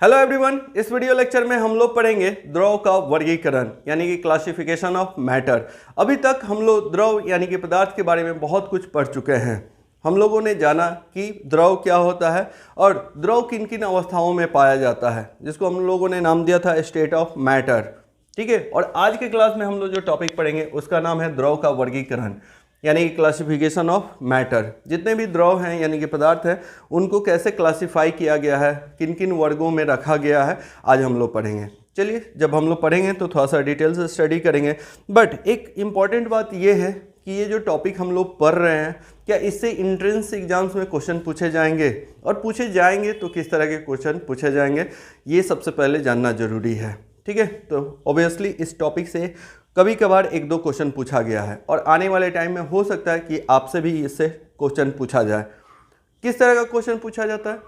Hello everyone, इस video lecture में हम लोग पढ़ेंगे द्रव का वर्गीकरण यानी कि क्लासिफिकेशन ऑफ मैटर। अभी तक हम लोग द्रव यानी कि पदार्थ के बारे में बहुत कुछ पढ़ चुके हैं। हम लोगों ने जाना कि द्रव क्या होता है और द्रव किन किन अवस्थाओं में पाया जाता है, जिसको हम लोगों ने नाम दिया था स्टेट ऑफ मैटर। ठीक है, और आज के क्लास में हम लोग जो टॉपिक पढ़ेंगे उसका नाम है द्रव का वर्गीकरण यानी कि क्लासिफिकेशन ऑफ मैटर। जितने भी द्रव हैं यानी कि पदार्थ हैं उनको कैसे क्लासिफाई किया गया है, किन किन वर्गों में रखा गया है, आज हम लोग पढ़ेंगे। चलिए, जब हम लोग पढ़ेंगे तो थोड़ा सा डिटेल से स्टडी करेंगे। बट एक इम्पॉर्टेंट बात ये है कि ये जो टॉपिक हम लोग पढ़ रहे हैं, क्या इससे इंट्रेंस एग्जाम्स में क्वेश्चन पूछे जाएंगे, और पूछे जाएंगे तो किस तरह के क्वेश्चन पूछे जाएंगे, ये सबसे पहले जानना जरूरी है। ठीक है, तो ऑब्वियसली इस टॉपिक से कभी कभार एक दो क्वेश्चन पूछा गया है और आने वाले टाइम में हो सकता है कि आपसे भी इससे क्वेश्चन पूछा जाए। किस तरह का क्वेश्चन पूछा जाता है,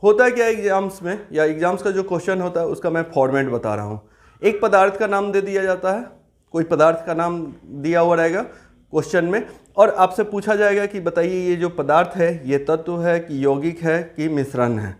होता क्या एग्जाम्स में, या एग्जाम्स का जो क्वेश्चन होता है उसका मैं फॉर्मेट बता रहा हूँ। एक पदार्थ का नाम दे दिया जाता है, कोई पदार्थ का नाम दिया हुआ रहेगा क्वेश्चन में, और आपसे पूछा जाएगा कि बताइए ये जो पदार्थ है ये तत्व है कि यौगिक है कि मिश्रण है।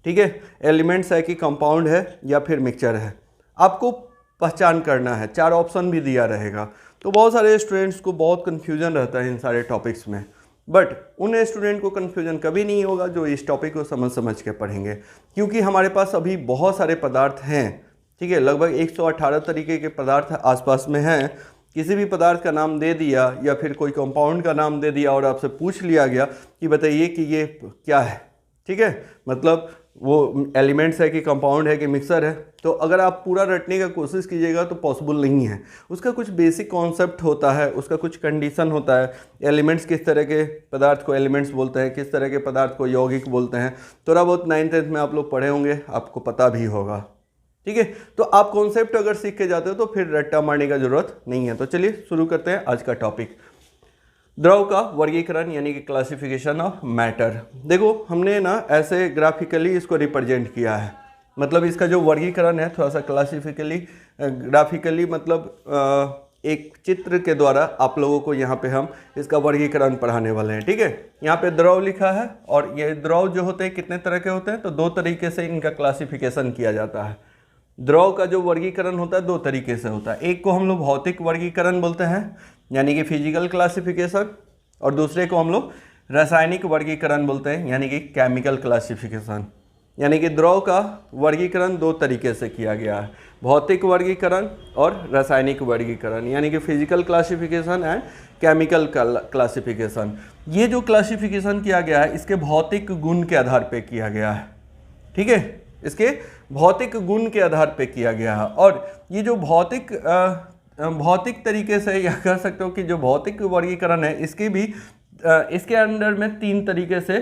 ठीक है, एलिमेंट्स है कि कंपाउंड है या फिर मिक्सचर है, आपको पहचान करना है। 4 ऑप्शन भी दिया रहेगा। तो बहुत सारे स्टूडेंट्स को बहुत कन्फ्यूजन रहता है इन सारे टॉपिक्स में, बट उन स्टूडेंट को कन्फ्यूजन कभी नहीं होगा जो इस टॉपिक को समझ के पढ़ेंगे, क्योंकि हमारे पास अभी बहुत सारे पदार्थ हैं। ठीक है, लगभग 118 तरीके के पदार्थ आसपास में हैं। किसी भी पदार्थ का नाम दे दिया या फिर कोई कंपाउंड का नाम दे दिया और आपसे पूछ लिया गया कि बताइए कि ये क्या है। ठीक है, मतलब वो एलिमेंट्स है कि कंपाउंड है कि मिक्सर है, तो अगर आप पूरा रटने का कोशिश कीजिएगा तो पॉसिबल नहीं है। उसका कुछ बेसिक कॉन्सेप्ट होता है, उसका कुछ कंडीशन होता है। एलिमेंट्स किस तरह के पदार्थ को एलिमेंट्स बोलते हैं, किस तरह के पदार्थ को यौगिक बोलते हैं, थोड़ा बहुत 9th-10th में आप लोग पढ़े होंगे, आपको पता भी होगा। ठीक है, तो आप कॉन्सेप्ट अगर सीख के जाते हो तो फिर रट्टा मारने का जरूरत नहीं है। तो चलिए शुरू करते हैं आज का टॉपिक, द्रव का वर्गीकरण यानी कि क्लासिफिकेशन ऑफ मैटर। देखो, हमने ना ऐसे ग्राफिकली इसको रिप्रेजेंट किया है, मतलब इसका जो वर्गीकरण है थोड़ा सा ग्राफिकली मतलब एक चित्र के द्वारा आप लोगों को यहाँ पे हम इसका वर्गीकरण पढ़ाने वाले हैं। ठीक है, यहाँ पे द्रव लिखा है और ये द्रव जो होते हैं कितने तरह के होते हैं, तो 2 तरीके से इनका क्लासिफिकेशन किया जाता है। द्रव का जो वर्गीकरण होता है 2 तरीके से होता है। एक को हम लोग भौतिक वर्गीकरण बोलते हैं यानी कि फिजिकल क्लासिफिकेशन, और दूसरे को हम लोग रासायनिक वर्गीकरण बोलते हैं यानी कि केमिकल क्लासिफिकेशन। यानी कि द्रव का वर्गीकरण 2 तरीके से किया गया है, भौतिक वर्गीकरण और रासायनिक वर्गीकरण, यानी कि physical classification and chemical classification. ये जो क्लासिफिकेशन किया गया है इसके भौतिक गुण के आधार पर किया गया है। ठीक है, इसके भौतिक गुण के आधार पे किया गया है। और ये जो भौतिक तरीके से या कह सकते हो कि जो भौतिक वर्गीकरण है इसके अंडर में 3 तरीके से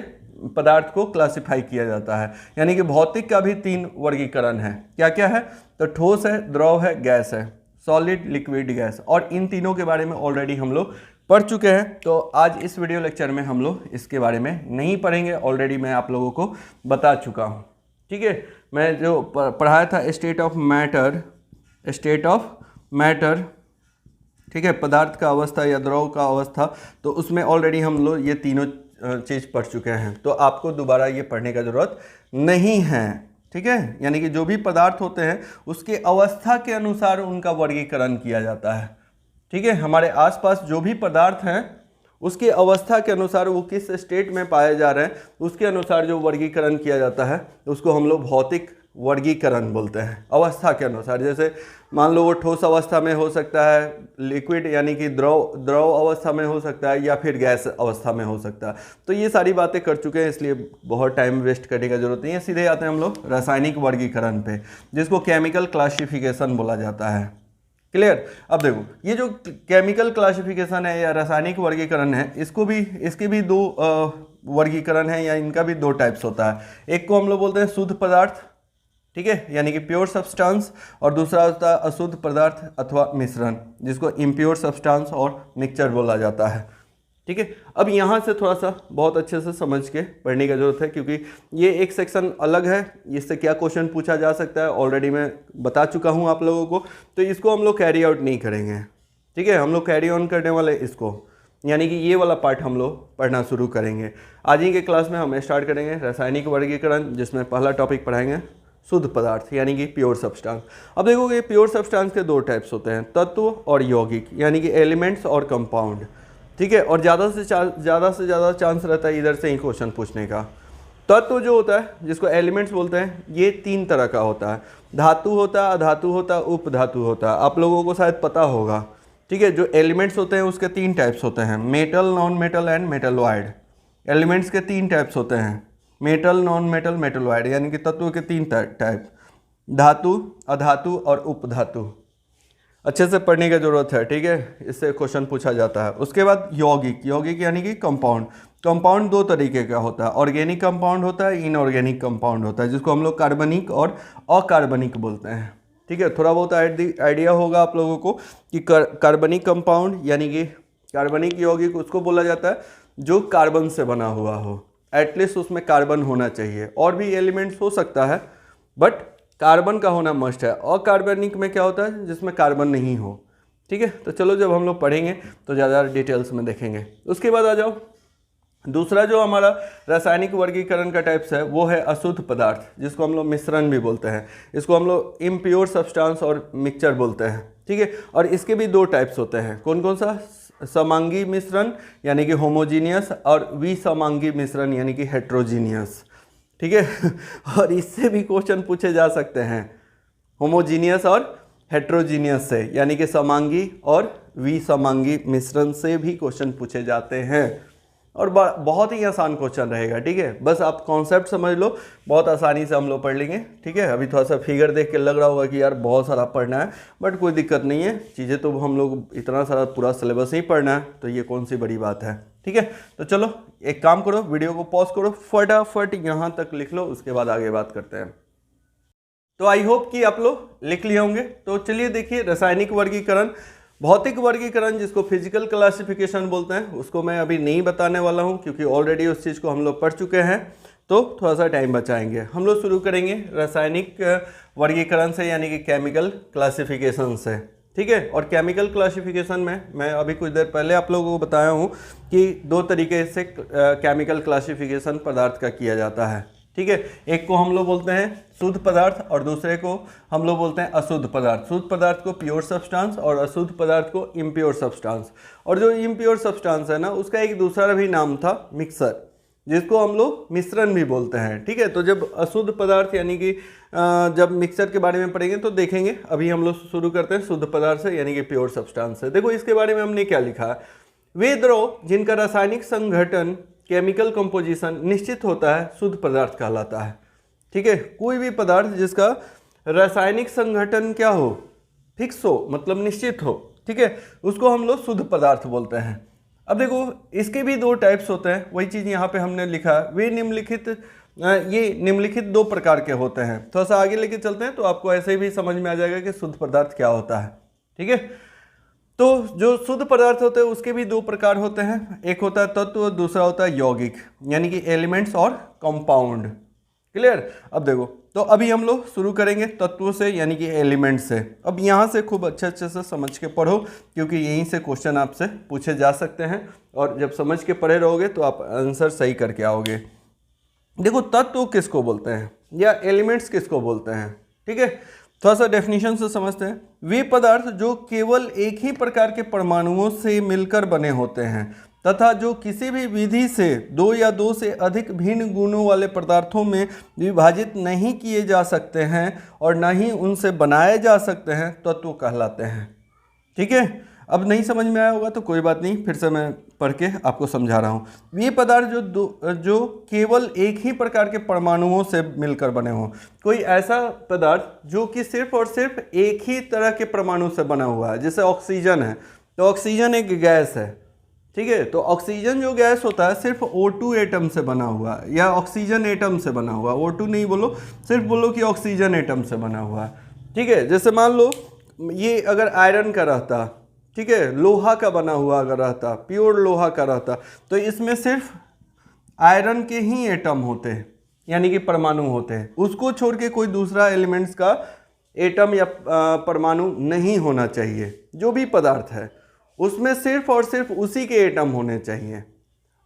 पदार्थ को क्लासिफाई किया जाता है। यानी कि भौतिक का भी 3 वर्गीकरण है। क्या क्या है, तो ठोस है, द्रव है, गैस है, सॉलिड, लिक्विड, गैस। और इन तीनों के बारे में ऑलरेडी हम लोग पढ़ चुके हैं, तो आज इस वीडियो लेक्चर में हम लोग इसके बारे में नहीं पढ़ेंगे, ऑलरेडी मैं आप लोगों को बता चुका हूँ। ठीक है, मैं जो पढ़ाया था स्टेट ऑफ मैटर, ठीक है, पदार्थ का अवस्था या द्रव का अवस्था, तो उसमें ऑलरेडी हम लोग ये तीनों चीज़ पढ़ चुके हैं, तो आपको दोबारा ये पढ़ने का ज़रूरत नहीं है। ठीक है, यानी कि जो भी पदार्थ होते हैं उसके अवस्था के अनुसार उनका वर्गीकरण किया जाता है। ठीक है, हमारे आसपास जो भी पदार्थ हैं उसकी अवस्था के अनुसार वो किस स्टेट में पाए जा रहे हैं उसके अनुसार जो वर्गीकरण किया जाता है उसको हम लोग भौतिक वर्गीकरण बोलते हैं, अवस्था के अनुसार। जैसे मान लो वो ठोस अवस्था में हो सकता है, लिक्विड यानी कि द्रव अवस्था में हो सकता है, या फिर गैस अवस्था में हो सकता है। तो ये सारी बातें कर चुके हैं, इसलिए बहुत टाइम वेस्ट करने का जरूरत नहीं है। सीधे आते हैं हम लोग रासायनिक वर्गीकरण पे, जिसको केमिकल क्लासिफिकेशन बोला जाता है। क्लियर। अब देखो, ये जो केमिकल क्लासिफिकेशन है या रासायनिक वर्गीकरण है, इसके भी 2 वर्गीकरण है, या इनका भी 2 टाइप्स होता है। एक को हम लोग बोलते हैं शुद्ध पदार्थ, ठीक है, यानी कि प्योर सब्सटेंस, और दूसरा होता है अशुद्ध पदार्थ अथवा मिश्रण, जिसको इम्प्योर सब्सटेंस और मिक्सचर बोला जाता है। ठीक है, अब यहाँ से थोड़ा सा बहुत अच्छे से समझ के पढ़ने की जरूरत है, क्योंकि ये एक सेक्शन अलग है, इससे क्या क्वेश्चन पूछा जा सकता है ऑलरेडी मैं बता चुका हूँ आप लोगों को, तो इसको हम लोग कैरी आउट नहीं करेंगे। ठीक है, हम लोग कैरी ऑन करने वाले इसको, यानी कि ये वाला पार्ट हम लोग पढ़ना शुरू करेंगे। आज ही के क्लास में हम स्टार्ट करेंगे रासायनिक वर्गीकरण, जिसमें पहला टॉपिक पढ़ाएंगे शुद्ध पदार्थ यानी कि प्योर सब्सटेंस। अब देखोगे प्योर सब्सटेंस के दो टाइप्स होते हैं, तत्व और यौगिक, यानी कि एलिमेंट्स और कंपाउंड। ठीक है, और ज़्यादा से ज़्यादा चांस रहता है इधर से ही क्वेश्चन पूछने का। तत्व जो होता है जिसको एलिमेंट्स बोलते हैं, ये तीन तरह का होता है, धातु होता है, अधातु होता है, उपधातु होता है। आप लोगों को शायद पता होगा। ठीक है, जो एलिमेंट्स होते हैं उसके तीन टाइप्स होते हैं, metal, non metal and metalloid. Elements के तीन टाइप्स होते हैं, मेटल, नॉन मेटल, मेटलॉइड, यानी कि तत्व के तीन टाइप, धातु, अधातु और उपधातु। अच्छे से पढ़ने की जरूरत है। ठीक है, इससे क्वेश्चन पूछा जाता है। उसके बाद यौगिक, यौगिक यानी कि कंपाउंड। कंपाउंड दो तरीके का होता है, ऑर्गेनिक कंपाउंड होता है, इनऑर्गेनिक कंपाउंड होता है, जिसको हम लोग कार्बनिक और अकार्बनिक बोलते हैं। ठीक है, थोड़ा बहुत आइडिया होगा आप लोगों को कि कार्बनिक कंपाउंड यानी कि कार्बनिक यौगिक उसको बोला जाता है जो कार्बन से बना हुआ हो, एटलीस्ट उसमें कार्बन होना चाहिए। और भी एलिमेंट्स हो सकता है बट कार्बन का होना मस्ट है। अकार्बनिक में क्या होता है, जिसमें कार्बन नहीं हो। ठीक है, तो चलो जब हम लोग पढ़ेंगे तो ज़्यादा डिटेल्स में देखेंगे। उसके बाद आ जाओ, दूसरा जो हमारा रासायनिक वर्गीकरण का टाइप्स है वो है अशुद्ध पदार्थ, जिसको हम लोग मिश्रण भी बोलते हैं। इसको हम लोग इम्प्योर सब्सटेंस और मिक्सचर बोलते हैं। ठीक है, और इसके भी दो टाइप्स होते हैं, कौन कौन सा, समांगी मिश्रण यानी कि होमोजीनियस और विसमांगी मिश्रण यानी कि हेट्रोजीनियस। ठीक है, और इससे भी क्वेश्चन पूछे जा सकते हैं, होमोजीनियस और हेट्रोजीनियस से, यानी कि समांगी और विसमांगी मिश्रण से भी क्वेश्चन पूछे जाते हैं। और बहुत ही आसान क्वेश्चन रहेगा। ठीक है, बस आप कॉन्सेप्ट समझ लो, बहुत आसानी से हम लोग पढ़ लेंगे। ठीक है, अभी थोड़ा सा फिगर देख के लग रहा होगा कि यार बहुत सारा पढ़ना है, बट कोई दिक्कत नहीं है, चीज़ें तो हम लोग इतना सारा पूरा सिलेबस ही पढ़ना है, तो ये कौन सी बड़ी बात है। ठीक है, तो चलो एक काम करो, वीडियो को पॉज करो, फटाफट यहाँ तक लिख लो, उसके बाद आगे बात करते हैं। तो आई होप कि आप लोग लिख लिए होंगे। तो चलिए देखिए, रासायनिक वर्गीकरण, भौतिक वर्गीकरण जिसको फिजिकल क्लासिफिकेशन बोलते हैं, उसको मैं अभी नहीं बताने वाला हूं क्योंकि ऑलरेडी उस चीज़ को हम लोग पढ़ चुके हैं, तो थोड़ा सा टाइम बचाएंगे। हम लोग शुरू करेंगे रासायनिक वर्गीकरण से, यानी कि केमिकल क्लासिफिकेशन से। ठीक है, और केमिकल क्लासिफिकेशन में मैं अभी कुछ देर पहले आप लोगों को बताया हूँ कि दो तरीके से केमिकल क्लासिफिकेशन पदार्थ का किया जाता है। ठीक है, एक को हम लोग बोलते हैं शुद्ध पदार्थ और दूसरे को हम लोग बोलते हैं अशुद्ध पदार्थ। शुद्ध पदार्थ को प्योर सब्सटेंस और अशुद्ध पदार्थ को इम्प्योर सब्सटेंस। और जो इम्प्योर सब्सटेंस है ना, उसका एक दूसरा भी नाम था मिक्सर, जिसको हम लोग मिश्रण भी बोलते हैं। ठीक है, तो जब अशुद्ध पदार्थ यानी कि जब मिक्सर के बारे में पढ़ेंगे तो देखेंगे। अभी हम लोग शुरू करते हैं शुद्ध पदार्थ से, यानी कि प्योर सब्सटेंस से। देखो इसके बारे में हमने क्या लिखा है, वे द्रव जिनका रासायनिक संघटन, केमिकल कंपोजिशन निश्चित होता है, शुद्ध पदार्थ कहलाता है। ठीक है, कोई भी पदार्थ जिसका रासायनिक संघटन क्या हो, फिक्स हो, मतलब निश्चित हो, ठीक है, उसको हम लोग शुद्ध पदार्थ बोलते हैं। अब देखो इसके भी दो टाइप्स होते हैं, वही चीज़ यहाँ पे हमने लिखा है। वे निम्नलिखित दो प्रकार के होते हैं। थोड़ा सा आगे लेके चलते हैं तो आपको ऐसे भी समझ में आ जाएगा कि शुद्ध पदार्थ क्या होता है। ठीक है, तो जो शुद्ध पदार्थ होते हैं उसके भी दो प्रकार होते हैं, एक होता है तत्व, दूसरा होता है यौगिक, यानी कि एलिमेंट्स और कंपाउंड। क्लियर। अब देखो, तो अभी हम लोग शुरू करेंगे तत्वों से, यानी कि एलिमेंट से। अब यहाँ से खूब अच्छे से समझ के पढ़ो, क्योंकि यहीं से क्वेश्चन आपसे पूछे जा सकते हैं, और जब समझ के पढ़े रहोगे तो आप आंसर सही करके आओगे। देखो तत्व किसको बोलते हैं या एलिमेंट्स किसको बोलते हैं, ठीक है, थोड़ा सा डेफिनेशन से समझते हैं। वे पदार्थ जो केवल एक ही प्रकार के परमाणुओं से मिलकर बने होते हैं तथा जो किसी भी विधि से दो या दो से अधिक भिन्न गुणों वाले पदार्थों में विभाजित नहीं किए जा सकते हैं और न ही उनसे बनाए जा सकते हैं, तत्व कहलाते हैं। ठीक है, अब नहीं समझ में आया होगा तो कोई बात नहीं, फिर से मैं पढ़ के आपको समझा रहा हूँ। वे पदार्थ जो केवल एक ही प्रकार के परमाणुओं से मिलकर बने हों, कोई ऐसा पदार्थ जो कि सिर्फ और सिर्फ एक ही तरह के परमाणु से बना हुआ है, जैसे ऑक्सीजन है, तो ऑक्सीजन एक गैस है, ठीक है, तो ऑक्सीजन जो गैस होता है सिर्फ O2 एटम से बना हुआ है, या ऑक्सीजन एटम से बना हुआ, O2 नहीं बोलो, सिर्फ बोलो कि ऑक्सीजन एटम से बना हुआ है। ठीक है, जैसे मान लो ये अगर आयरन का रहता, ठीक है, लोहा का बना हुआ अगर रहता, प्योर लोहा का रहता, तो इसमें सिर्फ आयरन के ही एटम होते हैं, यानी कि परमाणु होते हैं, उसको छोड़ के कोई दूसरा एलिमेंट्स का एटम या परमाणु नहीं होना चाहिए। जो भी पदार्थ है उसमें सिर्फ और सिर्फ उसी के एटम होने चाहिए।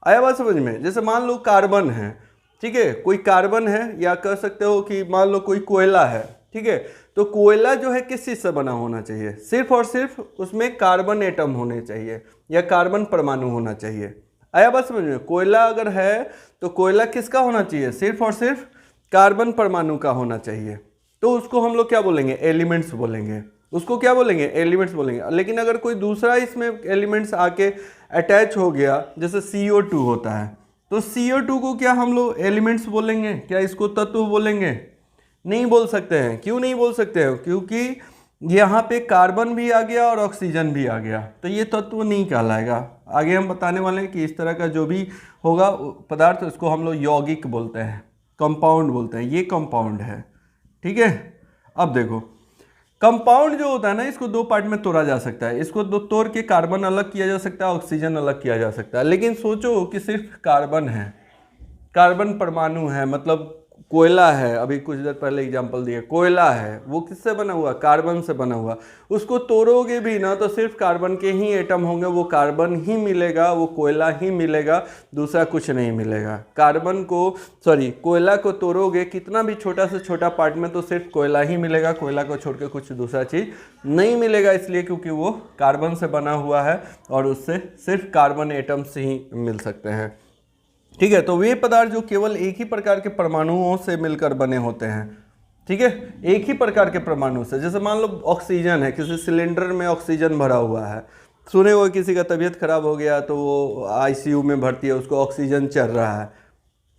आया बात समझ में। जैसे मान लो कार्बन है, ठीक है, कोई कार्बन है या कह सकते हो कि मान लो कोई कोयला है, ठीक है, तो कोयला जो है किस चीज़ से बना होना चाहिए, सिर्फ और सिर्फ उसमें कार्बन एटम होने चाहिए या कार्बन परमाणु होना चाहिए। आया बात समझ में? कोयला अगर है तो कोयला किसका होना चाहिए, सिर्फ और सिर्फ कार्बन परमाणु का होना चाहिए। तो उसको हम लोग क्या बोलेंगे, एलिमेंट्स बोलेंगे। उसको क्या बोलेंगे, एलिमेंट्स बोलेंगे। लेकिन अगर कोई दूसरा इसमें एलिमेंट्स आके अटैच हो गया, जैसे CO2 होता है, तो CO2 को क्या हम लोग एलिमेंट्स बोलेंगे, क्या इसको तत्व बोलेंगे? नहीं बोल सकते हैं। क्यों नहीं बोल सकते हैं? क्योंकि यहाँ पे कार्बन भी आ गया और ऑक्सीजन भी आ गया, तो ये तत्व नहीं कहलाएगा। आगे हम बताने वाले हैं कि इस तरह का जो भी होगा पदार्थ, उसको हम लोग यौगिक बोलते हैं, कंपाउंड बोलते हैं। ये कंपाउंड है, ठीक है। अब देखो, कंपाउंड जो होता है ना, इसको दो पार्ट में तोड़ा जा सकता है। इसको दो तोड़ के कार्बन अलग किया जा सकता है, ऑक्सीजन अलग किया जा सकता है। लेकिन सोचो कि सिर्फ कार्बन है, कार्बन परमाणु है, मतलब कोयला है, अभी कुछ देर पहले एग्जांपल दिया, कोयला है, वो किससे बना हुआ, कार्बन से बना हुआ। उसको तोड़ोगे भी ना तो सिर्फ कार्बन के ही एटम होंगे, वो कार्बन ही मिलेगा, वो कोयला ही मिलेगा, दूसरा कुछ नहीं मिलेगा। कार्बन को कोयला को तोड़ोगे कितना भी छोटा से छोटा पार्ट में, तो सिर्फ कोयला ही मिलेगा, कोयला को छोड़ के कुछ दूसरा चीज़ नहीं मिलेगा। इसलिए क्योंकि वो कार्बन से बना हुआ है और उससे सिर्फ कार्बन एटम्स ही मिल सकते हैं, ठीक है। तो वे पदार्थ जो केवल एक ही प्रकार के परमाणुओं से मिलकर बने होते हैं, ठीक है, एक ही प्रकार के परमाणु से। जैसे मान लो ऑक्सीजन है, किसी सिलेंडर में ऑक्सीजन भरा हुआ है, सुने हुए किसी का तबीयत खराब हो गया तो वो ICU में भर्ती है, उसको ऑक्सीजन चल रहा है,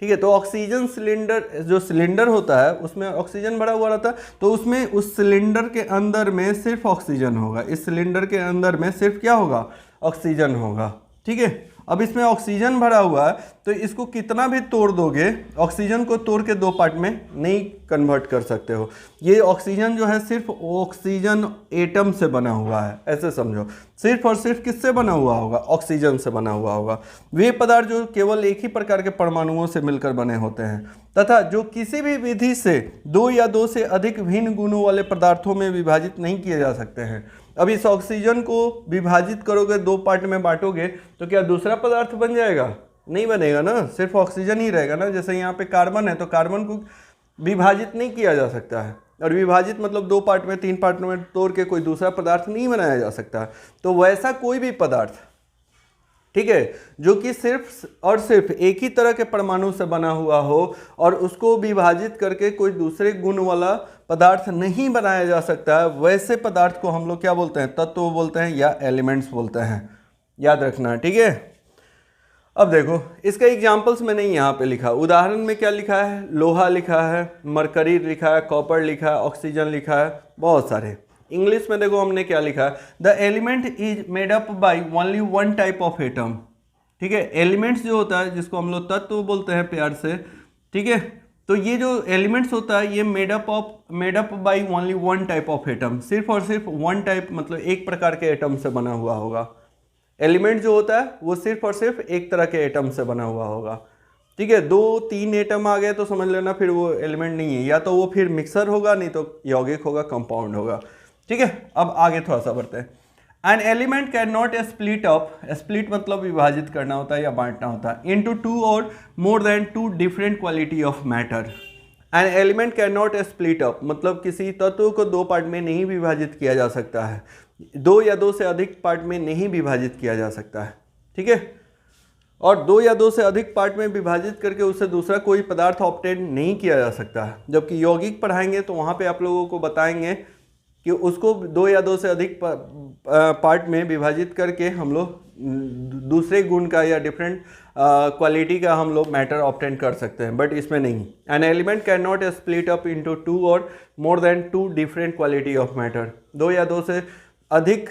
ठीक है। तो ऑक्सीजन सिलेंडर, जो सिलेंडर होता है उसमें ऑक्सीजन भरा हुआ रहता है, तो उसमें उस सिलेंडर के अंदर में सिर्फ ऑक्सीजन होगा। इस सिलेंडर के अंदर में सिर्फ क्या होगा, ऑक्सीजन होगा, ठीक है। अब इसमें ऑक्सीजन भरा हुआ है, तो इसको कितना भी तोड़ दोगे, ऑक्सीजन को तोड़ के दो पार्ट में नहीं कन्वर्ट कर सकते हो। ये ऑक्सीजन जो है सिर्फ ऑक्सीजन एटम से बना हुआ है, ऐसे समझो। सिर्फ और सिर्फ किससे बना हुआ होगा, ऑक्सीजन से बना हुआ होगा। वे पदार्थ जो केवल एक ही प्रकार के परमाणुओं से मिलकर बने होते हैं तथा जो किसी भी विधि से दो या दो से अधिक भिन्न गुणों वाले पदार्थों में विभाजित नहीं किए जा सकते हैं। अब इस ऑक्सीजन को विभाजित करोगे, दो पार्ट में बांटोगे, तो क्या दूसरा पदार्थ बन जाएगा? नहीं बनेगा ना, सिर्फ ऑक्सीजन ही रहेगा ना। जैसे यहाँ पे कार्बन है, तो कार्बन को विभाजित नहीं किया जा सकता है, और विभाजित मतलब दो पार्ट में, तीन पार्ट में तोड़ के कोई दूसरा पदार्थ नहीं बनाया जा सकता। तो वैसा कोई भी पदार्थ, ठीक है, जो कि सिर्फ और सिर्फ एक ही तरह के परमाणु से बना हुआ हो और उसको विभाजित करके कोई दूसरे गुण वाला पदार्थ नहीं बनाया जा सकता है, वैसे पदार्थ को हम लोग क्या बोलते हैं, तत्व बोलते हैं या एलिमेंट्स बोलते हैं। याद रखना, ठीक है। अब देखो, इसका एग्जाम्पल्स मैंने यहाँ पे लिखा, उदाहरण में क्या लिखा है, लोहा लिखा है, मरकरी लिखा है, कॉपर लिखा है, ऑक्सीजन लिखा है, बहुत सारे। इंग्लिश में देखो हमने क्या लिखा है, the element is made up by only one type of atom, ठीक है। एलिमेंट्स जो होता है, जिसको हम लोग तत्व बोलते हैं प्यार से, ठीक है, तो ये जो एलिमेंट्स होता है ये made up by only one type of atom, सिर्फ और सिर्फ वन टाइप मतलब एक प्रकार के एटम से बना हुआ होगा। एलिमेंट जो होता है वो सिर्फ और सिर्फ एक तरह के एटम से बना हुआ होगा, ठीक है। दो तीन एटम आ गए तो समझ लेना फिर वो एलिमेंट नहीं है, या तो वो फिर मिक्सर होगा, नहीं तो यौगिक होगा, कंपाउंड होगा, ठीक है। अब आगे थोड़ा सा बढ़ते हैं। N element can not split up, split मतलब विभाजित करना होता है या बांटना होता है, इनटू टू और more than two different quality of matter. An element can not split up मतलब किसी तत्व को दो पार्ट में नहीं विभाजित किया जा सकता है, दो या दो से अधिक पार्ट में नहीं विभाजित किया जा सकता है, ठीक है। और दो या दो से अधिक पार्ट में विभाजित करके उससे दूसरा कोई पदार्थ ऑब्टेन नहीं किया जा सकता है। जबकि यौगिक पढ़ाएंगे तो वहाँ पे आप लोगों को बताएंगे कि उसको दो या दो से अधिक पार्ट में विभाजित करके हम लोग दूसरे गुण का या डिफरेंट क्वालिटी का हम लोग मैटर ऑब्टेन कर सकते हैं, बट इसमें नहीं। An element can not split up into two और more than two different quality of matter, दो या दो से अधिक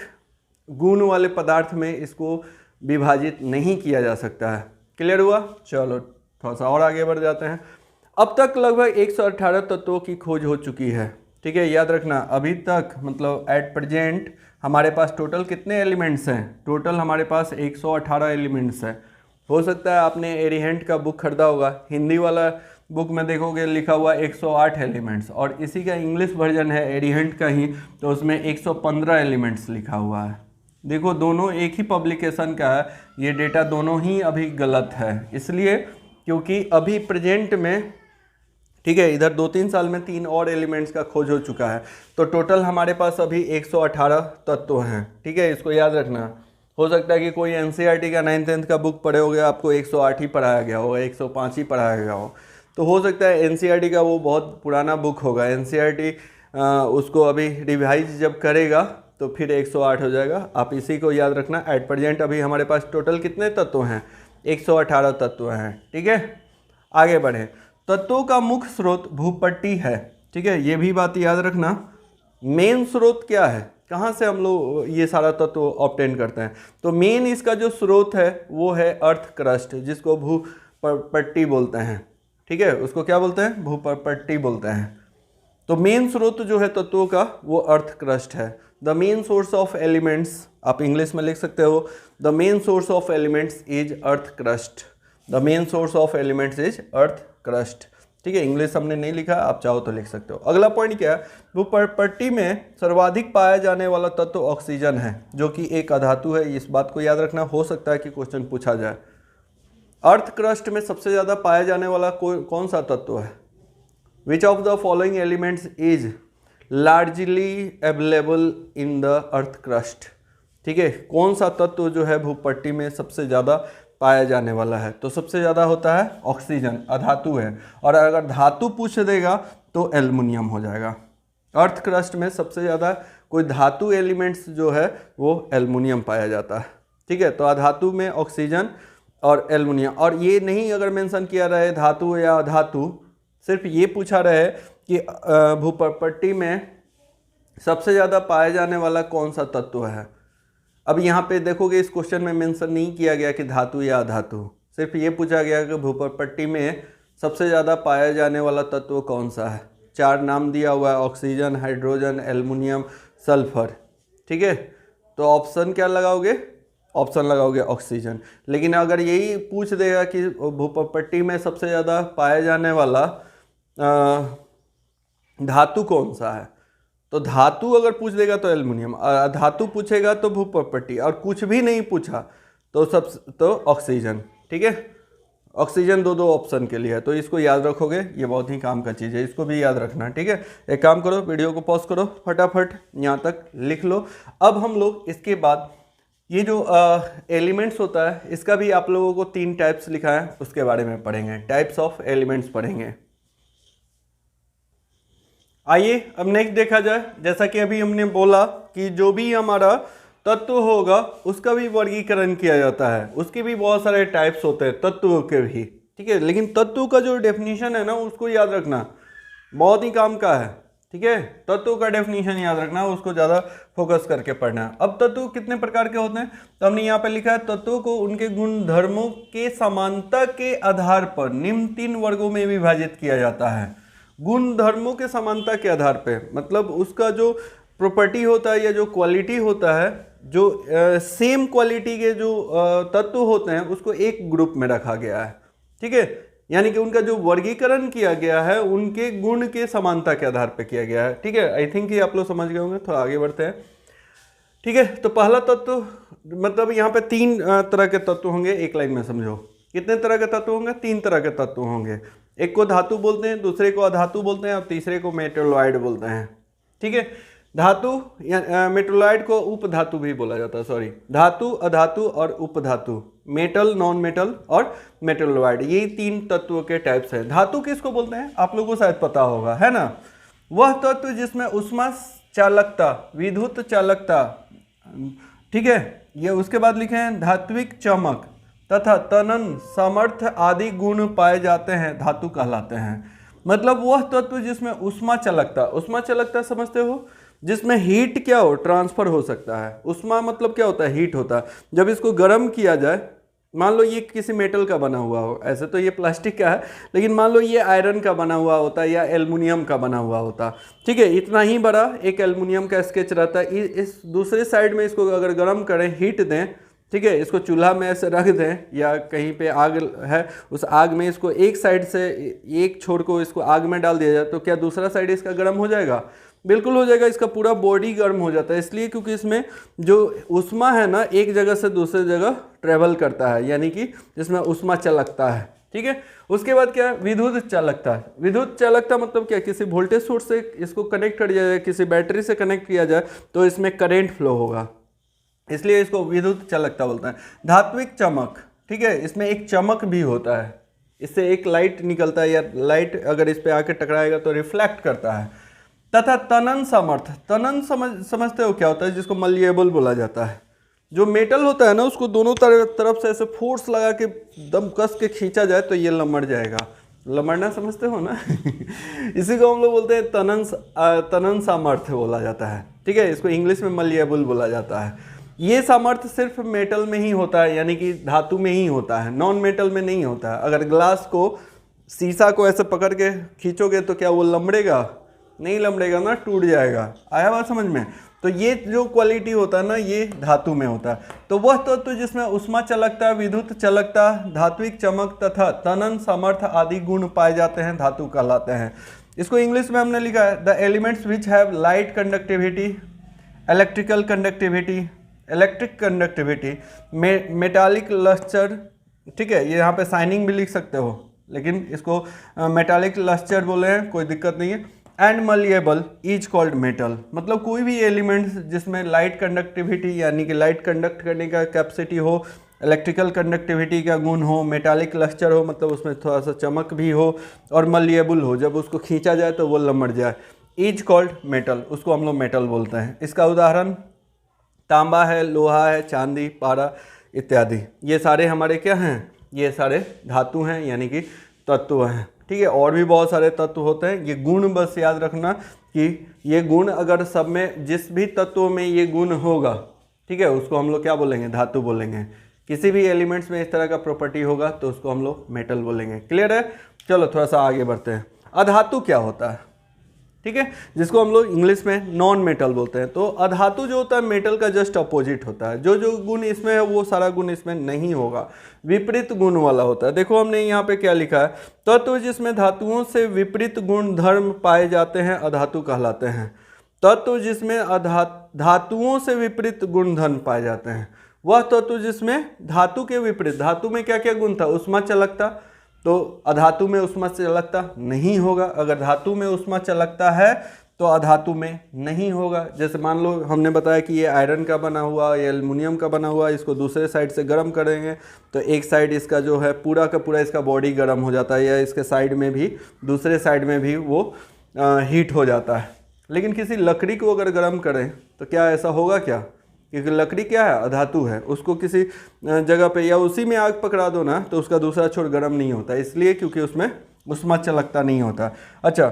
गुण वाले पदार्थ में इसको विभाजित नहीं किया जा सकता है। क्लियर हुआ? चलो थोड़ा सा और आगे बढ़ जाते हैं। अब तक लगभग 118 तत्वों की खोज हो चुकी है, ठीक है। याद रखना, अभी तक मतलब एट प्रेजेंट हमारे पास टोटल कितने एलिमेंट्स हैं, टोटल हमारे पास 118 एलिमेंट्स हैं। हो सकता है आपने एरिहेंट का बुक खरीदा होगा, हिंदी वाला बुक में देखोगे लिखा हुआ 108 एलिमेंट्स, और इसी का इंग्लिश वर्जन है एरिहेंट का ही, तो उसमें 115 एलिमेंट्स लिखा हुआ है। देखो दोनों एक ही पब्लिकेशन का है, ये डेटा दोनों ही अभी गलत है, इसलिए क्योंकि अभी प्रेजेंट में, ठीक है, इधर 2-3 साल में 3 और एलिमेंट्स का खोज हो चुका है। तो टोटल हमारे पास अभी 118 तत्व हैं। ठीक है, इसको याद रखना। हो सकता है कि कोई एनसीईआरटी का 9th-10th का बुक पढ़े होगे, आपको 108 ही पढ़ाया गया होगा, 105 ही पढ़ाया गया हो। तो हो सकता है एनसीईआरटी का वो बहुत पुराना बुक होगा, एनसीईआरटी उसको अभी रिवाइज जब करेगा तो फिर 108 हो जाएगा। आप इसी को याद रखना। एट प्रेजेंट अभी हमारे पास टोटल कितने तत्व हैं? 118 तत्व हैं। ठीक है, आगे बढ़ें। तत्वों का मुख्य स्रोत भूपट्टी है। ठीक है, ये भी बात याद रखना। मेन स्रोत क्या है, कहाँ से हम लोग ये सारा तत्व ऑब्टेन करते हैं? तो मेन इसका जो स्रोत है वो है अर्थ क्रस्ट, जिसको भूपट्टी बोलते हैं। ठीक है, उसको क्या बोलते हैं? भूपट्टी बोलते हैं। तो मेन स्रोत जो है तत्वों का वो अर्थ क्रस्ट है। The main source of elements, आप इंग्लिश में लिख सकते हो, the main source of elements is earth crust. The main source of elements is earth crust. ठीक है, इंग्लिश हमने नहीं लिखा, आप चाहो तो लिख सकते हो। अगला पॉइंट क्या है? भूपट्टी में सर्वाधिक पाया जाने वाला तत्व ऑक्सीजन है, जो कि एक अधातु है। इस बात को याद रखना, हो सकता है कि क्वेश्चन पूछा जाए। अर्थ क्रस्ट में सबसे ज़्यादा पाया जाने वाला कौन सा तत्व है? Which of the following elements is largely available in the earth crust? ठीक है, कौन सा तत्व जो है भूपट्टी में सबसे ज़्यादा पाया जाने वाला है? तो सबसे ज़्यादा होता है ऑक्सीजन, अधातु है। और अगर धातु पूछ देगा तो एल्युमिनियम हो जाएगा। अर्थ क्रस्ट में सबसे ज़्यादा कोई धातु एलिमेंट्स जो है वो एल्युमिनियम पाया जाता है। ठीक है, तो अधातु में ऑक्सीजन और एल्युमिनियम। और ये नहीं अगर मेंशन किया रहे धातु या अधातु, सिर्फ ये पूछा रहे कि भूपट्टी में सबसे ज़्यादा पाया जाने वाला कौन सा तत्व है। अब यहाँ पे देखोगे इस क्वेश्चन में मेंशन नहीं किया गया कि धातु या अधातु, सिर्फ ये पूछा गया कि भूपट्टी में सबसे ज़्यादा पाया जाने वाला तत्व कौन सा है। 4 नाम दिया हुआ है, ऑक्सीजन, हाइड्रोजन, एल्युमिनियम, सल्फर। ठीक है, तो ऑप्शन क्या लगाओगे? ऑप्शन लगाओगे ऑक्सीजन। लेकिन अगर यही पूछ देगा कि भूपट्टी में सबसे ज़्यादा पाया जाने वाला धातु कौन सा है, तो धातु अगर पूछ देगा तो एल्युमिनियम, और धातु पूछेगा तो भूपट्टी, और कुछ भी नहीं पूछा तो ऑक्सीजन। ठीक है, ऑक्सीजन दो ऑप्शन के लिए है, तो इसको याद रखोगे, ये बहुत ही काम का चीज़ है, इसको भी याद रखना। ठीक है, एक काम करो, वीडियो को पॉज करो, फटाफट यहाँ तक लिख लो। अब हम लोग इसके बाद ये जो एलिमेंट्स होता है, इसका भी आप लोगों को 3 टाइप्स लिखा है, उसके बारे में पढ़ेंगे। टाइप्स ऑफ एलिमेंट्स पढ़ेंगे। आइए अब नेक्स्ट देखा जाए। जैसा कि अभी हमने बोला कि जो भी हमारा तत्व होगा उसका भी वर्गीकरण किया जाता है, उसके भी बहुत सारे टाइप्स होते हैं तत्वों के भी। ठीक है, लेकिन तत्व का जो डेफिनेशन है ना, उसको याद रखना, बहुत ही काम का है। ठीक है, तत्व का डेफिनेशन याद रखना, उसको ज़्यादा फोकस करके पढ़ना है। अब तत्व कितने प्रकार के होते हैं, तो हमने यहाँ पे लिखा है, तत्वों को उनके गुण धर्मों के समानता के आधार पर निम्न 3 वर्गों में विभाजित किया जाता है। गुण धर्मों के समानता के आधार पे मतलब उसका जो प्रॉपर्टी होता है या जो क्वालिटी होता है, जो सेम क्वालिटी के जो तत्व होते हैं, उसको एक ग्रुप में रखा गया है। ठीक है, यानी कि उनका जो वर्गीकरण किया गया है उनके गुण के समानता के आधार पे किया गया है। ठीक है, आई थिंक ये आप लोग समझ गए होंगे। तो आगे बढ़ते हैं। ठीक है, तो पहला तत्व मतलब यहाँ पे 3 तरह के तत्व होंगे, एक लाइन में समझो। कितने तरह के तत्व होंगे? 3 तरह के तत्व होंगे। एक को धातु बोलते हैं, दूसरे को अधातु बोलते हैं, और तीसरे को मेटलॉइड बोलते हैं। ठीक है, धातु या मेटलॉइड को उपधातु भी बोला जाता है, सॉरी, धातु, अधातु और उपधातु, मेटल, नॉन मेटल और मेटलॉइड, ये 3 तत्वों के टाइप्स हैं। धातु किसको बोलते हैं आप लोगों को शायद पता होगा, है ना? वह तत्व जिसमें उष्मा चालकता, विद्युत चालकता, ठीक है, ये उसके बाद लिखे हैं धात्विक चमक तथा तनन सामर्थ्य आदि गुण पाए जाते हैं, धातु कहलाते हैं। मतलब वह तत्व जिसमें उष्मा चालकता, उष्मा चालकता समझते हो, जिसमें हीट क्या हो, ट्रांसफर हो सकता है। उष्मा मतलब क्या होता है? हीट होता है। जब इसको गर्म किया जाए, मान लो ये किसी मेटल का बना हुआ हो, ऐसे तो ये प्लास्टिक का है, लेकिन मान लो ये आयरन का बना हुआ होता है या एल्युमिनियम का बना हुआ होता। ठीक है, इतना ही बड़ा एक एल्युमिनियम का स्केच रहता है। इस दूसरे साइड में इसको अगर गर्म करें, हीट दें, ठीक है, इसको चूल्हा में ऐसे रख दें या कहीं पे आग है, उस आग में इसको एक साइड से एक छोर को इसको आग में डाल दिया जाए, तो क्या दूसरा साइड इसका गर्म हो जाएगा? बिल्कुल हो जाएगा। इसका पूरा बॉडी गर्म हो जाता है, इसलिए क्योंकि इसमें जो उष्मा है ना, एक जगह से दूसरे जगह ट्रेवल करता है, यानी कि जिसमें उष्मा चालकता है। ठीक है। उसके बाद क्या है, विद्युत चालकता। विद्युत चालकता मतलब क्या, किसी वोल्टेज सोर्स से इसको कनेक्ट कर दिया जाए, किसी बैटरी से कनेक्ट किया जाए तो इसमें करंट फ्लो होगा, इसलिए इसको विद्युत चालकता बोलते हैं। धात्विक चमक, ठीक है, इसमें एक चमक भी होता है, इससे एक लाइट निकलता है या लाइट अगर इस पे आके टकराएगा तो रिफ्लेक्ट करता है। तथा तनन सामर्थ्य, तनन समझते हो क्या होता है, जिसको मलिएबल बोला जाता है। जो मेटल होता है ना उसको दोनों तरफ से ऐसे फोर्स लगा के दम कस के खींचा जाए तो ये लमड़ जाएगा। लमड़ना समझते हो ना इसी को हम लोग बोलते हैं तनन सामर्थ्य बोला जाता है, ठीक है। इसको इंग्लिश में मलिएबल बोला जाता है। ये सामर्थ्य सिर्फ मेटल में ही होता है, यानी कि धातु में ही होता है, नॉन मेटल में नहीं होता है। अगर ग्लास को, शीशा को ऐसे पकड़ के खींचोगे तो क्या वो लमड़ेगा? नहीं लमड़ेगा ना, टूट जाएगा। आया बात समझ में? तो ये जो क्वालिटी होता है ना, ये धातु में होता है। तो वह तत्व जिसमें उष्मा चालकता, विद्युत चालकता, धात्विक चमक तथा तनन सामर्थ्य आदि गुण पाए जाते हैं, धातु कहलाते हैं। इसको इंग्लिश में हमने लिखा है, the elements which have light conductivity, electrical conductivity, electric conductivity, metallic lustre, ठीक है। ये यहाँ पे साइनिंग भी लिख सकते हो, लेकिन इसको मेटालिक लस्टर बोले हैं, कोई दिक्कत नहीं है। एंड मलिएबल इज कॉल्ड मेटल, मतलब कोई भी एलिमेंट्स जिसमें लाइट कंडक्टिविटी यानी कि लाइट कंडक्ट करने का कैपेसिटी हो, इलेक्ट्रिकल कंडक्टिविटी का गुण हो, मेटालिक लस्टर हो मतलब उसमें थोड़ा सा चमक भी हो, और मलिएबल हो, जब उसको खींचा जाए तो वो लमड़ जाए, इज कॉल्ड मेटल, उसको हम लोग मेटल बोलते हैं। इसका उदाहरण तांबा है, लोहा है, चांदी, पारा इत्यादि, ये सारे हमारे क्या हैं, ये सारे धातु हैं यानी कि तत्व हैं, ठीक है। और भी बहुत सारे तत्व होते हैं। ये गुण बस याद रखना कि ये गुण अगर सब में, जिस भी तत्व में ये गुण होगा, ठीक है, उसको हम लोग क्या बोलेंगे, धातु बोलेंगे। किसी भी एलिमेंट्स में इस तरह का प्रॉपर्टी होगा तो उसको हम लोग मेटल बोलेंगे। क्लियर है? चलो थोड़ा सा आगे बढ़ते हैं। अधातु क्या होता है, ठीक है, जिसको हम लोग इंग्लिश में नॉन मेटल बोलते हैं। तो अधातु जो होता है मेटल का जस्ट अपोजिट होता है। जो जो गुण इसमें है वो सारा गुण इसमें नहीं होगा, विपरीत गुण वाला होता है। देखो हमने यहाँ पे क्या लिखा है, तत्व जिसमें धातुओं से विपरीत गुण धर्म पाए जाते हैं अधातु कहलाते हैं। तत्व जिसमें धातुओं से विपरीत गुण धर्म पाए जाते हैं, वह तत्व जिसमें धातु के विपरीत, धातु में क्या क्या गुण था, उष्मा चालकता, तो अधातु में उष्मा चालकता नहीं होगा। अगर धातु में उष्मा चालकता है तो अधातु में नहीं होगा। जैसे मान लो हमने बताया कि ये आयरन का बना हुआ, ये एल्युमिनियम का बना हुआ, इसको दूसरे साइड से गर्म करेंगे तो एक साइड इसका जो है पूरा का पूरा इसका बॉडी गर्म हो जाता है, या इसके साइड में भी, दूसरे साइड में भी वो हीट हो जाता है। लेकिन किसी लकड़ी को अगर गर्म करें तो क्या ऐसा होगा क्या? क्योंकि लकड़ी क्या है, अधातु है, उसको किसी जगह पे या उसी में आग पकड़ा दो ना तो उसका दूसरा छोर गर्म नहीं होता, इसलिए क्योंकि उसमें उष्मा चालकता नहीं होता। अच्छा,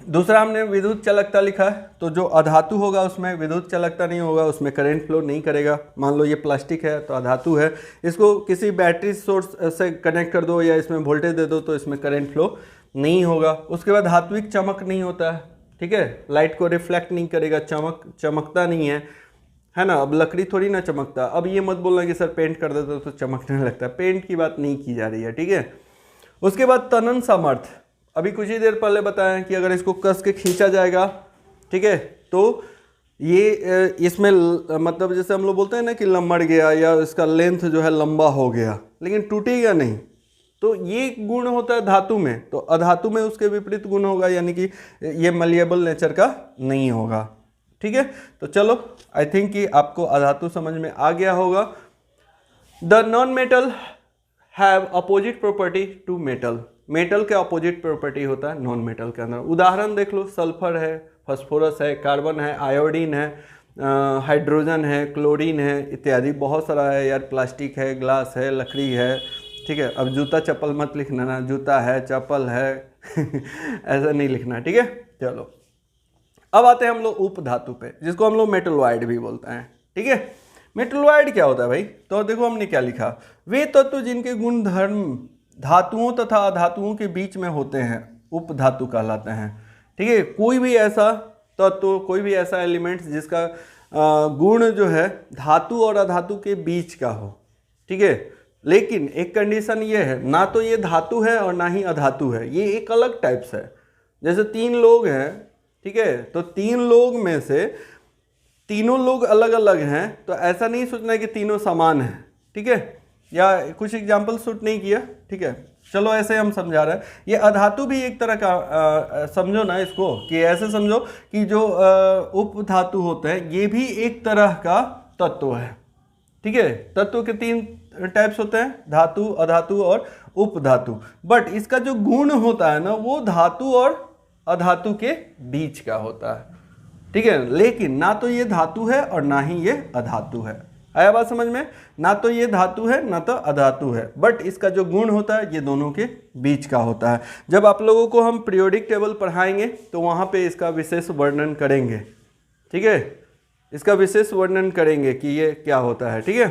दूसरा हमने विद्युत चालकता लिखा है, तो जो अधातु होगा उसमें विद्युत चालकता नहीं होगा, उसमें करंट फ्लो नहीं करेगा। मान लो ये प्लास्टिक है तो अधातु है, इसको किसी बैटरी सोर्स से कनेक्ट कर दो या इसमें वोल्टेज दे दो तो इसमें करंट फ्लो नहीं होगा। उसके बाद धात्विक चमक नहीं होता है, ठीक है, लाइट को रिफ्लेक्ट नहीं करेगा, चमकता नहीं है ना। अब लकड़ी थोड़ी ना चमकता। अब ये मत बोलना कि सर पेंट कर देते तो चमकने लगता है, पेंट की बात नहीं की जा रही है, ठीक है। उसके बाद तनन सामर्थ्य, अभी कुछ ही देर पहले बताया कि अगर इसको कस के खींचा जाएगा, ठीक है, तो ये इसमें मतलब जैसे हम लोग बोलते हैं ना कि लमड़ गया या इसका लेंथ जो है लंबा हो गया, लेकिन टूटेगा नहीं। तो ये गुण होता है धातु में, तो अधातु में उसके विपरीत गुण होगा, यानी कि ये मलिएबल नेचर का नहीं होगा, ठीक है। तो चलो आई थिंक कि आपको अधातु समझ में आ गया होगा। The non metal have opposite property to metal, metal के अपोजिट प्रॉपर्टी होता है नॉन मेटल के अंदर। उदाहरण देख लो, सल्फर है, फास्फोरस है, कार्बन है, आयोडीन है, हाइड्रोजन है, क्लोरीन है इत्यादि, बहुत सारा है यार, प्लास्टिक है, ग्लास है, लकड़ी है, ठीक है। अब जूता चप्पल मत लिखना ना, जूता है, चप्पल है ऐसा नहीं लिखना, ठीक है। चलो अब आते हैं हम लोग उपधातु पे, जिसको हम लोग मेटलॉइड भी बोलते हैं, ठीक है। मेटलॉइड क्या होता है भाई? तो देखो हमने क्या लिखा, वे तत्व जिनके गुण धर्म धातुओं तथा अधातुओं के बीच में होते हैं उपधातु कहलाते हैं, ठीक है। कोई भी ऐसा तत्व, कोई भी ऐसा एलिमेंट जिसका गुण जो है धातु और अधातु के बीच का हो, ठीक है। लेकिन एक कंडीशन ये है, ना तो ये धातु है और ना ही अधातु है, ये एक अलग टाइप्स है। जैसे 3 लोग हैं, ठीक है, तो 3 लोग में से तीनों लोग अलग अलग हैं, तो ऐसा नहीं सोचना है कि तीनों समान हैं, ठीक है। या कुछ एग्जाम्पल शूट नहीं किया, ठीक है, चलो ऐसे हम समझा रहे हैं। ये अधातु भी एक तरह का समझो ना इसको, कि ऐसे समझो कि जो उपधातु होते हैं ये भी एक तरह का तत्व है। ठीक है, तत्व के 3 टाइप्स होते हैं, धातु, अधातु और उपधातु। बट इसका जो गुण होता है ना वो धातु और अधातु के बीच का होता है। ठीक है, लेकिन ना तो ये धातु है और ना ही ये अधातु है। आया बात समझ में? ना तो ये धातु है ना तो अधातु है, बट इसका जो गुण होता है ये दोनों के बीच का होता है। जब आप लोगों को हम पीरियोडिक टेबल पढ़ाएंगे तो वहाँ पे इसका विशेष वर्णन करेंगे। ठीक है, इसका विशेष वर्णन करेंगे कि ये क्या होता है। ठीक है,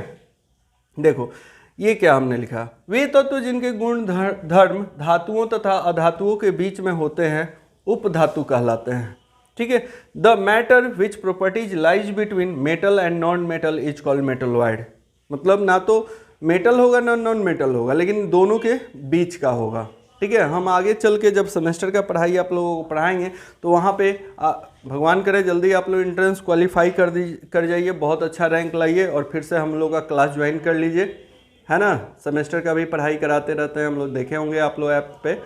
देखो ये क्या हमने लिखा, वे तत्व जिनके गुण धर्म धातुओं तथा अधातुओं के बीच में होते हैं उपधातु कहलाते हैं। ठीक है, the matter which properties lies between metal and non metal is called metalloid. मतलब ना तो मेटल होगा ना नॉन मेटल होगा, लेकिन दोनों के बीच का होगा। ठीक है, हम आगे चल के जब सेमेस्टर का पढ़ाई आप लोगों को पढ़ाएंगे तो वहाँ पे भगवान करे जल्दी आप लोग एंट्रेंस क्वालिफाई कर जाइए, बहुत अच्छा रैंक लाइए और फिर से हम लोग का क्लास ज्वाइन कर लीजिए, है ना। सेमेस्टर का भी पढ़ाई कराते रहते हैं हम लोग, देखे होंगे आप लोग ऐप पे,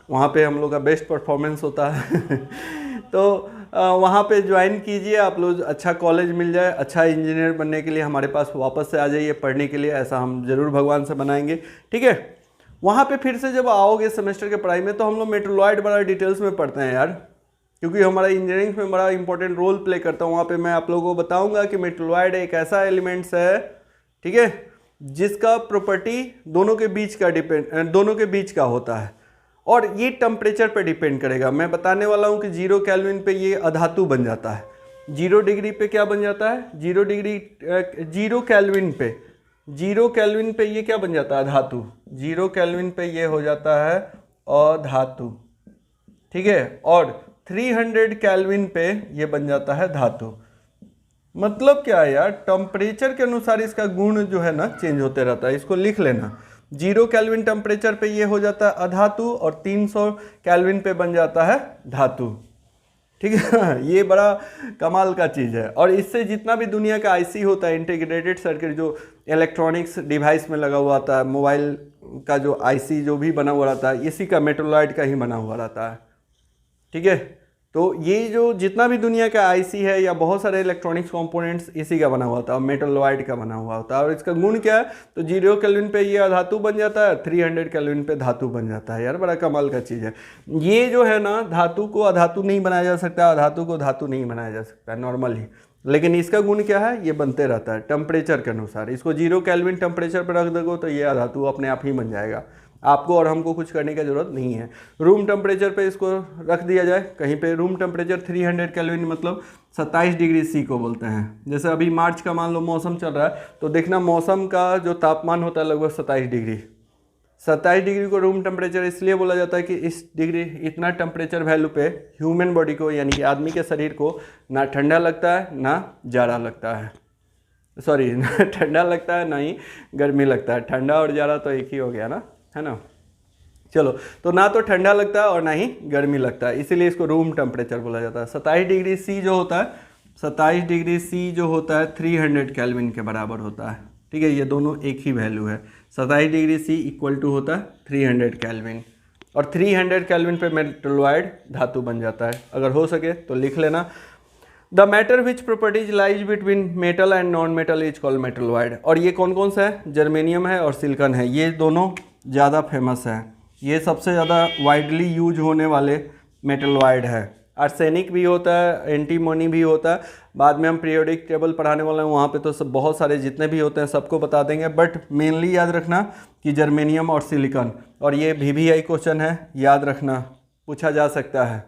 वहाँ पे हम लोग का बेस्ट परफॉर्मेंस होता है तो वहाँ पे ज्वाइन कीजिए आप लोग, अच्छा कॉलेज मिल जाए, अच्छा इंजीनियर बनने के लिए हमारे पास वापस से आ जाइए पढ़ने के लिए, ऐसा हम ज़रूर भगवान से बनाएंगे। ठीक है, वहाँ पे फिर से जब आओगे सेमेस्टर के पढ़ाई में तो हम लोग मेटलॉइड बड़ा डिटेल्स में पढ़ते हैं यार, क्योंकि हमारा इंजीनियरिंग में बड़ा इंपॉर्टेंट रोल प्ले करता है। वहाँ पे मैं आप लोगों को बताऊँगा कि मेटलॉइड एक ऐसा एलिमेंट्स है, ठीक है, जिसका प्रॉपर्टी दोनों के बीच का होता है और ये टेम्परेचर पे डिपेंड करेगा। मैं बताने वाला हूँ कि 0 केल्विन पे ये अधातु बन जाता है, 0 डिग्री पे क्या बन जाता है, 0 केल्विन पे ये क्या बन जाता है, धातु। 0 केल्विन पे ये हो जाता है अधातु। ठीक है, और 300 केल्विन पे ये बन जाता है धातु। मतलब क्या है यार, टेम्परेचर के अनुसार इसका गुण जो है ना चेंज होते रहता है। इसको लिख लेना, 0 केल्विन टेम्परेचर पे ये हो जाता है अधातु और 300 केल्विन पे बन जाता है धातु। ठीक है, ये बड़ा कमाल का चीज़ है। और इससे जितना भी दुनिया का आईसी होता है, इंटीग्रेटेड सर्किट, जो इलेक्ट्रॉनिक्स डिवाइस में लगा हुआ आता है, मोबाइल का जो आईसी जो भी बना हुआ रहता है, इसी का मेटलॉइड का ही बना हुआ रहता है। ठीक है, तो ये जो जितना भी दुनिया का आईसी है या बहुत सारे इलेक्ट्रॉनिक्स कंपोनेंट्स इसी का बना हुआ होता है, मेटलॉइड का बना हुआ होता है। और इसका गुण क्या है, तो 0 केल्विन पे ये अधातु बन जाता है, 300 केल्विन पे धातु बन जाता है। यार बड़ा कमाल का चीज़ है। ये जो है ना, धातु को अधातु नहीं बनाया जा सकता, अधातु को धातु नहीं बनाया जा सकता नॉर्मली, लेकिन इसका गुण क्या है, ये बनते रहता है टेम्परेचर के अनुसार। इसको 0 केल्विन टेम्परेचर पर रख दोगे तो ये अधातु अपने आप ही बन जाएगा, आपको और हमको कुछ करने की ज़रूरत नहीं है। रूम टेम्परेचर पे इसको रख दिया जाए कहीं पे, रूम टेम्परेचर 300 केल्विन मतलब 27 डिग्री सी को बोलते हैं। जैसे अभी मार्च का मान लो मौसम चल रहा है, तो देखना मौसम का जो तापमान होता है लगभग 27 डिग्री। 27 डिग्री को रूम टेम्परेचर इसलिए बोला जाता है कि इस डिग्री इतना टेम्परेचर वैल्यू पे ह्यूमन बॉडी को यानी कि आदमी के शरीर को ना ठंडा लगता है ना जाड़ा लगता है, सॉरी ना ठंडा लगता है ना ही गर्मी लगता है। ठंडा और जाड़ा तो एक ही हो गया ना, है ना। चलो, तो ना तो ठंडा लगता है और ना ही गर्मी लगता है, इसीलिए इसको रूम टेम्परेचर बोला जाता है। 27 डिग्री सी जो होता है, 27 डिग्री सी जो होता है 300 केल्विन के बराबर होता है। ठीक है, ये दोनों एक ही वैल्यू है। 27 डिग्री सी इक्वल टू होता है 300 केल्विन, और 300 केल्विन पे मेटलॉइड धातु बन जाता है। अगर हो सके तो लिख लेना, the matter which properties lies between metal and non metal is called metalloid. और ये कौन कौन सा है, जर्मेनियम है और सिलिकॉन है, ये दोनों ज़्यादा फेमस है। ये सबसे ज़्यादा वाइडली यूज होने वाले मेटलॉइड है। आर्सेनिक भी होता है, एंटीमोनी भी होता है, बाद में हम पीरियोडिक टेबल पढ़ाने वाले हैं, वहाँ पे तो सब बहुत सारे जितने भी होते हैं सबको बता देंगे। बट मेनली याद रखना कि जर्मेनियम और सिलिकॉन, और ये VVI क्वेश्चन है, याद रखना, पूछा जा सकता है।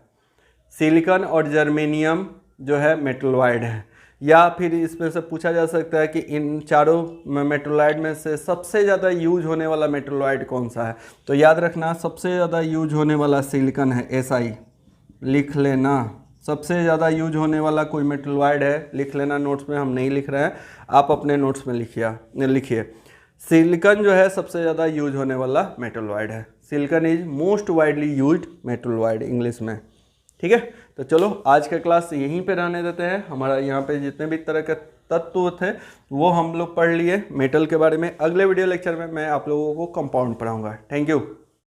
सिलिकॉन और जर्मेनियम जो है मेटलॉइड है, या फिर इसमें से पूछा जा सकता है कि इन चारों मेटलॉइड में से सबसे ज़्यादा यूज होने वाला मेटलॉइड कौन सा है। तो याद रखना सबसे ज़्यादा यूज होने वाला सिलिकॉन है, SI लिख लेना। सबसे ज़्यादा यूज होने वाला कोई मेटलॉइड है, लिख लेना नोट्स में, हम नहीं लिख रहे हैं, आप अपने नोट्स में लिखिए। सिलिकॉन जो है सबसे ज़्यादा यूज होने वाला मेटलॉइड है। Silicon is most widely used metalloid English में। ठीक है, तो चलो आज का क्लास यहीं पे रहने देते हैं। हमारा यहाँ पे जितने भी तरह का तत्व थे वो हम लोग पढ़ लिए मेटल के बारे में। अगले वीडियो लेक्चर में मैं आप लोगों को कंपाउंड पढ़ाऊंगा। Thank you.